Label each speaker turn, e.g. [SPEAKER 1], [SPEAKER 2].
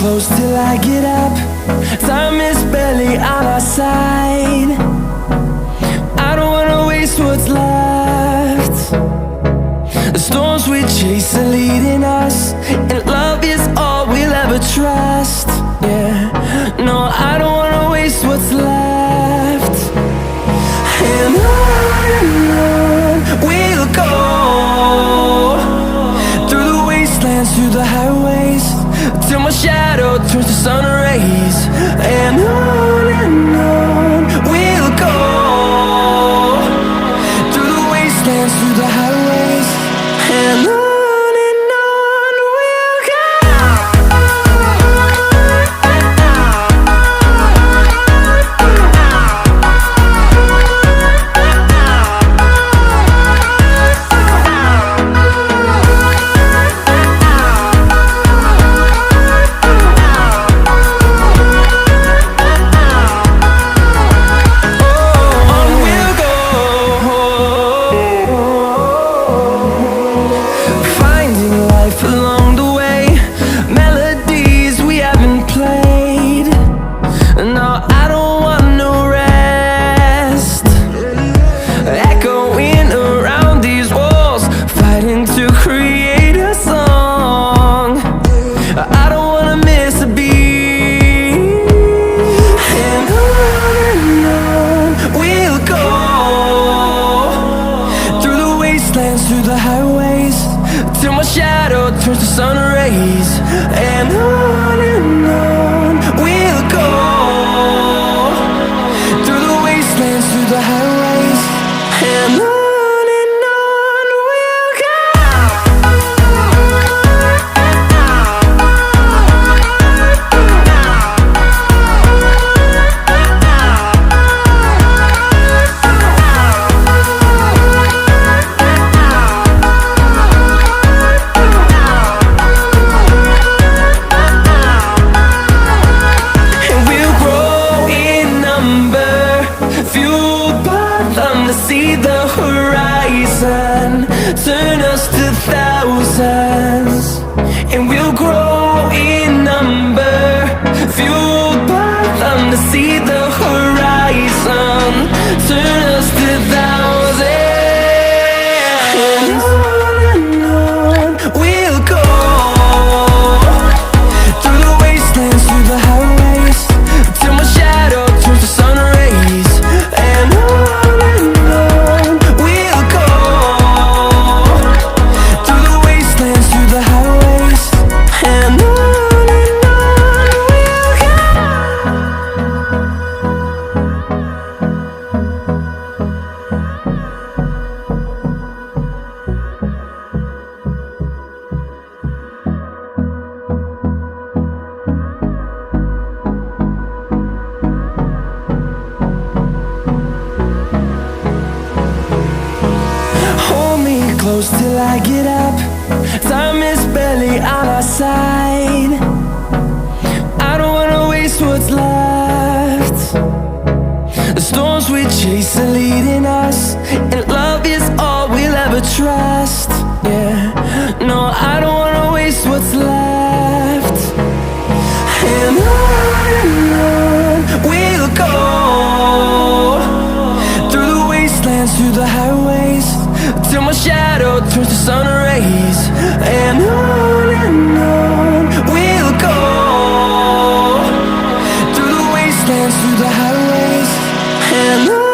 [SPEAKER 1] close till I get up. Time is barely on our side. I don't wanna waste what's left. The storms we chase are leading us, and love is all we'll ever trust. Yeah, no, I don't wanna waste what's left. And on we'll go, through the wastelands, through the highways, till my shadow turns to sun rays. And on we'll go, through the wastelands, through the highways, and on we'll go. Along the way, melodies we haven't played. No, I don't want no rest. Echoing around these walls, fighting to create a song. I don't wanna miss a beat. And on we'll go, through the wastelands, through the highways, till my shadow turns to sun rays. And on we'll go, through the wastelands, through the highways, and on we'll go. See the horizon, turn us to thousands, and we'll grow in number, fueled by them. To see the horizon, turn us to thousands, and on we'll go, through the wastelands, through the highways, till my shadow turns to sun rays. And close till I get up. Time is barely on our side. I don't wanna waste what's left. The storms we chase are leading us, and love is all we'll ever trust. Yeah, no, I don't wanna waste what's left. And on we'll go, through the wastelands, through the highways, till my shadow turns to sun rays. And on we'll go, through the wastelands, through the highways, and on.